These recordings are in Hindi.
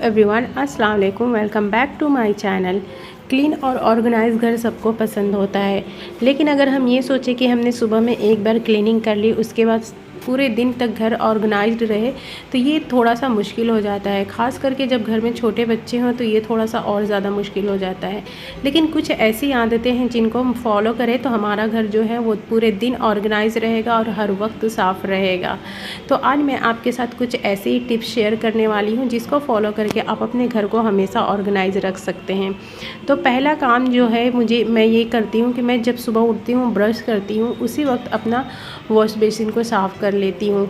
एवरीवन, अस्सलाम वालेकुम। Welcome back to my channel. Clean और ऑर्गेनाइज घर सबको पसंद होता है, लेकिन अगर हम ये सोचें कि हमने सुबह में एक बार क्लीनिंग कर ली, उसके बाद पूरे दिन तक घर ऑर्गेनाइज्ड रहे, तो ये थोड़ा सा मुश्किल हो जाता है। ख़ास करके जब घर में छोटे बच्चे हों तो ये थोड़ा सा और ज़्यादा मुश्किल हो जाता है। लेकिन कुछ ऐसी आदतें हैं जिनको हम फॉलो करें तो हमारा घर जो है वो पूरे दिन ऑर्गेनाइज रहेगा और हर वक्त साफ़ रहेगा। तो आज मैं आपके साथ कुछ ऐसे ही टिप्स शेयर करने वाली हूँ जिसको फॉलो करके आप अपने घर को हमेशा ऑर्गेनाइज रख सकते हैं। तो पहला काम जो है मैं ये करती हूँ कि मैं जब सुबह उठती हूँ, ब्रश करती हूँ, उसी वक्त अपना वॉश बेसिन को साफ़ कर लेती हूँ।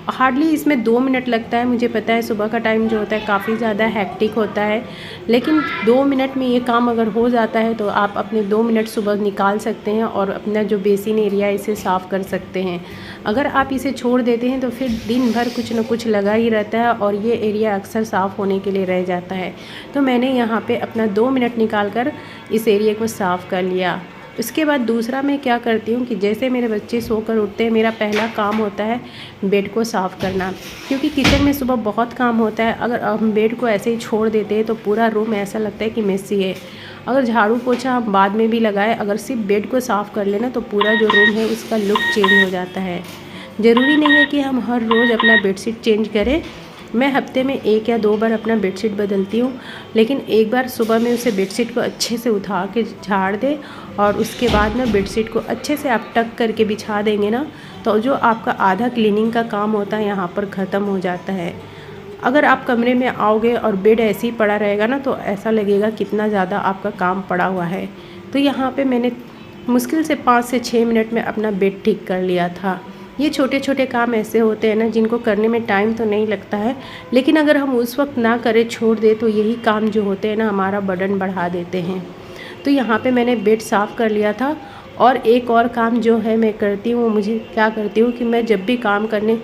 हार्डली इसमें 2 मिनट लगता है। मुझे पता है सुबह का टाइम जो होता है काफ़ी ज़्यादा हेक्टिक होता है, लेकिन 2 मिनट में ये काम अगर हो जाता है तो आप अपने 2 मिनट सुबह निकाल सकते हैं और अपना जो बेसिन एरिया है इसे साफ़ कर सकते हैं। अगर आप इसे छोड़ देते हैं तो फिर दिन भर कुछ न कुछ लगा ही रहता है और ये एरिया अक्सर साफ़ होने के लिए रह जाता है। तो मैंने यहाँ पे अपना 2 मिनट निकाल कर इस एरिया को साफ़ कर लिया। उसके बाद दूसरा मैं क्या करती हूँ कि जैसे मेरे बच्चे सोकर उठते हैं, मेरा पहला काम होता है बेड को साफ़ करना, क्योंकि किचन में सुबह बहुत काम होता है। अगर हम बेड को ऐसे ही छोड़ देते हैं तो पूरा रूम ऐसा लगता है कि मेसी है। अगर झाड़ू पोछा हम बाद में भी लगाए, अगर सिर्फ बेड को साफ़ कर लेना तो पूरा जो रूम है उसका लुक चेंज हो जाता है। ज़रूरी नहीं है कि हम हर रोज़ अपना बेडशीट चेंज करें। मैं हफ्ते में 1 या 2 बार अपना बेडशीट बदलती हूँ, लेकिन एक बार सुबह में उसे बेडशीट को अच्छे से उठा के झाड़ दे और उसके बाद में बेडशीट को अच्छे से आप टक करके बिछा देंगे ना, तो जो आपका आधा क्लीनिंग का काम होता है यहाँ पर ख़त्म हो जाता है। अगर आप कमरे में आओगे और बेड ऐसे ही पड़ा रहेगा ना, तो ऐसा लगेगा कितना ज़्यादा आपका काम पड़ा हुआ है। तो यहाँ पे मैंने मुश्किल से 5 से 6 मिनट में अपना बेड ठीक कर लिया था। ये छोटे छोटे काम ऐसे होते हैं ना जिनको करने में टाइम तो नहीं लगता है, लेकिन अगर हम उस वक्त ना करें, छोड़ दें, तो यही काम जो होते हैं ना हमारा बर्डन बढ़ा देते हैं। तो यहाँ पे मैंने बेड साफ़ कर लिया था। और एक और काम जो है मैं करती हूँ, मुझे क्या करती हूँ कि मैं जब भी काम करने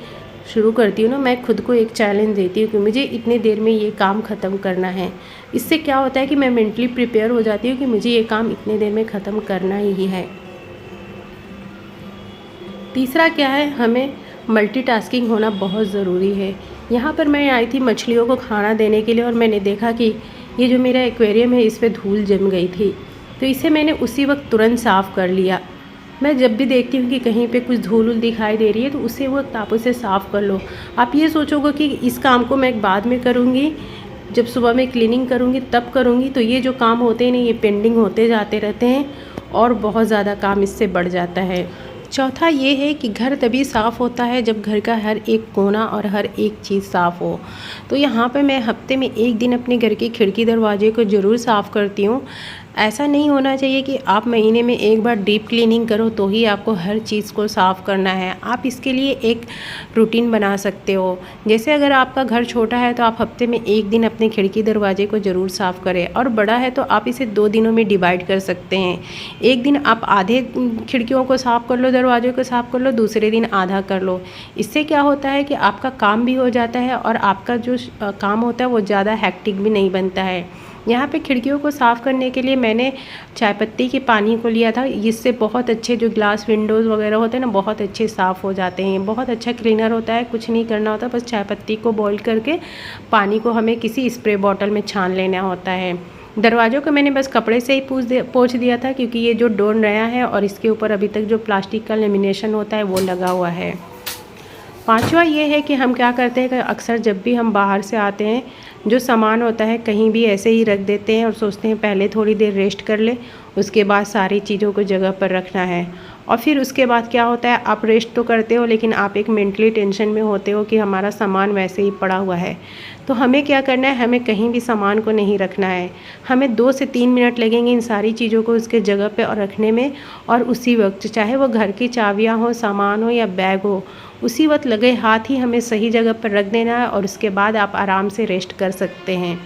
शुरू करती हूँ ना, मैं खुद को एक चैलेंज देती हूँ कि मुझे इतनी देर में ये काम ख़त्म करना है। इससे क्या होता है कि मैं मेंटली प्रिपेयर हो जाती हूँ कि मुझे ये काम इतने देर में ख़त्म करना ही है। तीसरा क्या है, हमें मल्टीटास्किंग होना बहुत ज़रूरी है। यहाँ पर मैं आई थी मछलियों को खाना देने के लिए और मैंने देखा कि ये जो मेरा एक्वेरियम है इस पर धूल जम गई थी, तो इसे मैंने उसी वक्त तुरंत साफ़ कर लिया। मैं जब भी देखती हूँ कि कहीं पे कुछ धूल दिखाई दे रही है तो उसी वक्त आप उसे साफ़ कर लो। आप ये सोचोगे कि इस काम को मैं बाद में करूँगी, जब सुबह में क्लीनिंग करूँगी तब करूँगी, तो ये जो काम होते हैं ना ये पेंडिंग होते जाते रहते हैं और बहुत ज़्यादा काम इससे बढ़ जाता है। चौथा ये है कि घर तभी साफ़ होता है जब घर का हर एक कोना और हर एक चीज़ साफ़ हो। तो यहाँ पे मैं हफ्ते में 1 दिन अपने घर की खिड़की दरवाजे को ज़रूर साफ़ करती हूँ। ऐसा नहीं होना चाहिए कि आप महीने में 1 बार डीप क्लीनिंग करो तो ही आपको हर चीज़ को साफ़ करना है। आप इसके लिए एक रूटीन बना सकते हो। जैसे अगर आपका घर छोटा है तो आप हफ्ते में 1 दिन अपने खिड़की दरवाजे को ज़रूर साफ़ करें, और बड़ा है तो आप इसे 2 दिनों में डिवाइड कर सकते हैं। एक दिन आप आधे खिड़कियों को साफ़ कर लो, दरवाजे को साफ़ कर लो, दूसरे दिन आधा कर लो। इससे क्या होता है कि आपका काम भी हो जाता है और आपका जो काम होता है वो ज़्यादा हेक्टिक भी नहीं बनता है। यहाँ पे खिड़कियों को साफ़ करने के लिए मैंने चाय पत्ती के पानी को लिया था। इससे बहुत अच्छे जो ग्लास विंडोज़ वगैरह होते हैं ना, बहुत अच्छे साफ़ हो जाते हैं। बहुत अच्छा क्लीनर होता है, कुछ नहीं करना होता, बस चाय पत्ती को बॉईल करके पानी को हमें किसी स्प्रे बॉटल में छान लेना होता है। दरवाज़ों को मैंने बस कपड़े से ही पोंछ दिया था, क्योंकि ये जो डोर नया है और इसके ऊपर अभी तक जो प्लास्टिक का लेमिनेशन होता है वो लगा हुआ है। पांचवा ये है कि हम क्या करते हैं कि अक्सर जब भी हम बाहर से आते हैं, जो सामान होता है कहीं भी ऐसे ही रख देते हैं और सोचते हैं पहले थोड़ी देर रेस्ट कर ले, उसके बाद सारी चीज़ों को जगह पर रखना है। और फिर उसके बाद क्या होता है, आप रेस्ट तो करते हो लेकिन आप एक मेंटली टेंशन में होते हो कि हमारा सामान वैसे ही पड़ा हुआ है। तो हमें क्या करना है, हमें कहीं भी सामान को नहीं रखना है। हमें 2 से 3 मिनट लगेंगे इन सारी चीज़ों को उसके जगह पे और रखने में, और उसी वक्त चाहे वो घर की चाबियाँ हो, सामान हो या बैग हो, उसी वक्त लगे हाथ ही हमें सही जगह पर रख देना है और उसके बाद आप आराम से रेस्ट कर सकते हैं।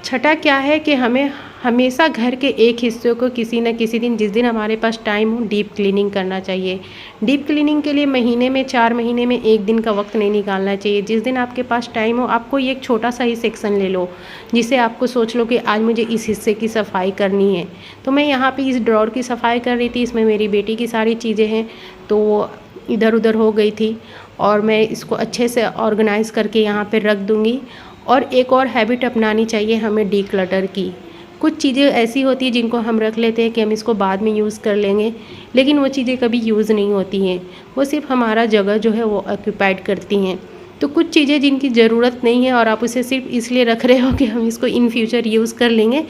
छठा क्या है कि हमें हमेशा घर के एक हिस्से को किसी न किसी दिन, जिस दिन हमारे पास टाइम हो, डीप क्लीनिंग करना चाहिए। डीप क्लीनिंग के लिए महीने में 4 महीने में 1 दिन का वक्त नहीं निकालना चाहिए। जिस दिन आपके पास टाइम हो, आप कोई एक छोटा सा ही सेक्शन ले लो जिसे आपको सोच लो कि आज मुझे इस हिस्से की सफाई करनी है। तो मैं यहाँ पे इस ड्रॉर की सफाई कर रही थी, इसमें मेरी बेटी की सारी चीज़ें हैं, तो वो इधर उधर हो गई थी और मैं इसको अच्छे से ऑर्गेनाइज़ करके यहाँ पे रख दूँगी। और एक और हैबिट अपनानी चाहिए हमें डीक्लटर की। कुछ चीज़ें ऐसी होती हैं जिनको हम रख लेते हैं कि हम इसको बाद में यूज़ कर लेंगे, लेकिन वो चीज़ें कभी यूज़ नहीं होती हैं, वो सिर्फ हमारा जगह जो है वो ऑक्यूपाइड करती हैं। तो कुछ चीज़ें जिनकी ज़रूरत नहीं है और आप उसे सिर्फ इसलिए रख रहे हो कि हम इसको इन फ्यूचर यूज़ कर लेंगे,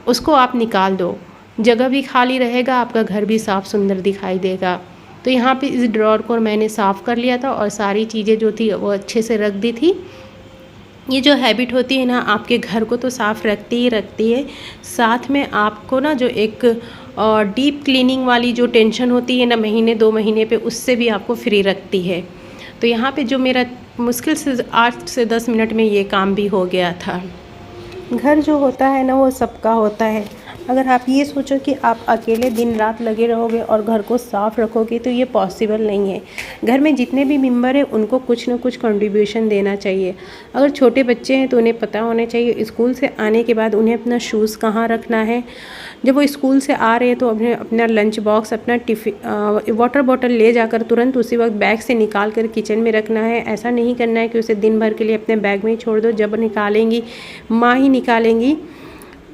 उसको आप निकाल दो। जगह भी खाली रहेगा, आपका घर भी साफ़ सुंदर दिखाई देगा। तो यहाँ पे इस ड्रॉर को मैंने साफ़ कर लिया था और सारी चीज़ें जो थी वो अच्छे से रख दी थी। ये जो हैबिट होती है ना, आपके घर को तो साफ़ रखती ही रखती है, साथ में आपको ना जो एक डीप क्लीनिंग वाली जो टेंशन होती है ना महीने 2 महीने पे, उससे भी आपको फ्री रखती है। तो यहाँ पे जो मेरा मुश्किल से 8 से 10 मिनट में ये काम भी हो गया था। घर जो होता है ना वो सबका होता है। अगर आप ये सोचो कि आप अकेले दिन रात लगे रहोगे और घर को साफ़ रखोगे तो ये पॉसिबल नहीं है। घर में जितने भी मेंबर हैं उनको कुछ ना कुछ कंट्रीब्यूशन देना चाहिए। अगर छोटे बच्चे हैं तो उन्हें पता होना चाहिए स्कूल से आने के बाद उन्हें अपना शूज़ कहाँ रखना है। जब वो स्कूल से आ रहे हैं तो उन्हें अपना लंच बॉक्स, अपना वाटर बॉटल ले जाकर तुरंत उसी वक्त बैग से निकाल कर किचन में रखना है। ऐसा नहीं करना है कि उसे दिन भर के लिए अपने बैग में ही छोड़ दो, जब निकालेंगी माँ ही निकालेंगी।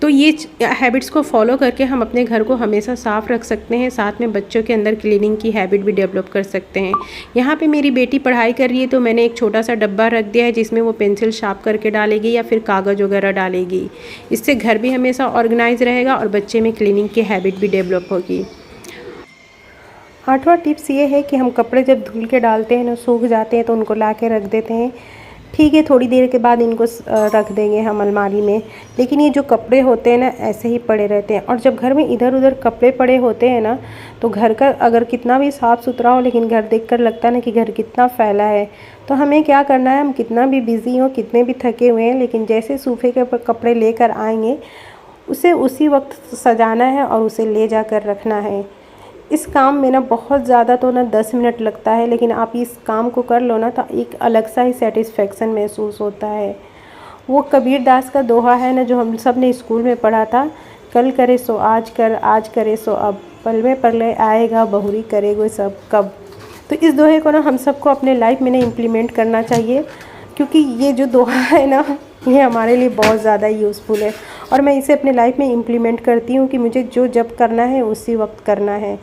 तो ये हैबिट्स को फॉलो करके हम अपने घर को हमेशा साफ़ रख सकते हैं, साथ में बच्चों के अंदर क्लीनिंग की हैबिट भी डेवलप कर सकते हैं। यहाँ पे मेरी बेटी पढ़ाई कर रही है तो मैंने एक छोटा सा डब्बा रख दिया है जिसमें वो पेंसिल शार्प करके डालेगी या फिर कागज़ वगैरह डालेगी। इससे घर भी हमेशा ऑर्गेनाइज रहेगा और बच्चे में क्लीनिंग की हैबिट भी डेवलप होगी। 8वां टिप्स ये है कि हम कपड़े जब धुल के डालते हैं ना, सूख जाते हैं तो उनको ला के रख देते हैं। ठीक है, थोड़ी देर के बाद इनको रख देंगे हम अलमारी में, लेकिन ये जो कपड़े होते हैं ना ऐसे ही पड़े रहते हैं। और जब घर में इधर उधर कपड़े पड़े होते हैं ना, तो घर का अगर कितना भी साफ़ सुथरा हो लेकिन घर देखकर लगता है ना कि घर कितना फैला है। तो हमें क्या करना है, हम कितना भी बिज़ी हो, कितने भी थके हुए हैं, लेकिन जैसे सोफे के ऊपर कपड़े लेकर आएंगे उसे उसी वक्त सजाना है और उसे ले जाकर रखना है। इस काम में ना बहुत ज़्यादा तो ना 10 मिनट लगता है, लेकिन आप इस काम को कर लो ना तो एक अलग सा ही सेटिस्फेक्शन महसूस होता है। वो कबीर दास का दोहा है ना जो हम सब ने स्कूल में पढ़ा था, कल करे सो आज कर, आज करे सो अब, पल में प्रलय आएगा बहुरी करेगो सब कब। तो इस दोहे को ना हम सबको अपने लाइफ में ना इम्प्लीमेंट करना चाहिए, क्योंकि ये जो दोहा है ना ये हमारे लिए बहुत ज़्यादा यूज़फुल है और मैं इसे अपने लाइफ में इम्प्लीमेंट करती हूँ कि मुझे जो जब करना है उसी वक्त करना है।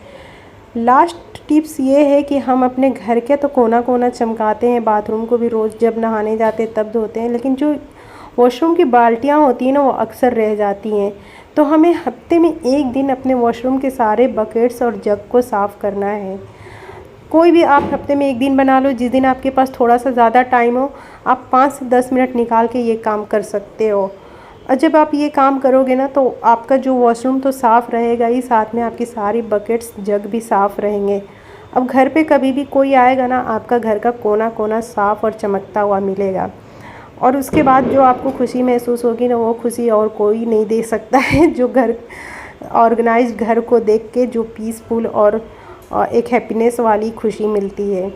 लास्ट टिप्स ये है कि हम अपने घर के तो कोना कोना चमकाते हैं, बाथरूम को भी रोज़ जब नहाने जाते हैं तब धोते हैं, लेकिन जो वॉशरूम की बाल्टियाँ होती हैं ना वो अक्सर रह जाती हैं। तो हमें हफ्ते में एक दिन अपने वॉशरूम के सारे बकेट्स और जग को साफ़ करना है। कोई भी आप हफ्ते में एक दिन बना लो, जिस दिन आपके पास थोड़ा सा ज़्यादा टाइम हो, आप 5 से 10 मिनट निकाल के ये काम कर सकते हो। और जब आप ये काम करोगे ना तो आपका जो वॉशरूम तो साफ़ रहेगा ही, साथ में आपकी सारी बकेट्स जग भी साफ़ रहेंगे। अब घर पे कभी भी कोई आएगा ना, आपका घर का कोना कोना साफ़ और चमकता हुआ मिलेगा और उसके बाद जो आपको खुशी महसूस होगी ना, वो खुशी और कोई नहीं दे सकता है। जो घर ऑर्गेनाइज घर को देख के जो पीसफुल और एक हैप्पीनेस वाली खुशी मिलती है।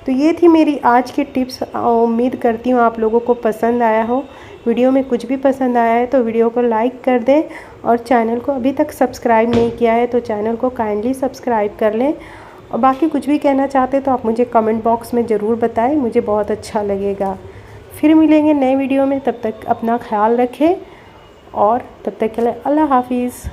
तो ये थी मेरी आज की टिप्स। उम्मीद करती हूँ आप लोगों को पसंद आया हो। वीडियो में कुछ भी पसंद आया है तो वीडियो को लाइक कर दें और चैनल को अभी तक सब्सक्राइब नहीं किया है तो चैनल को काइंडली सब्सक्राइब कर लें। और बाकी कुछ भी कहना चाहते तो आप मुझे कमेंट बॉक्स में ज़रूर बताएं, मुझे बहुत अच्छा लगेगा। फिर मिलेंगे नए वीडियो में, तब तक अपना ख्याल रखें और तब तक के लिए अल्लाह हाफिज़।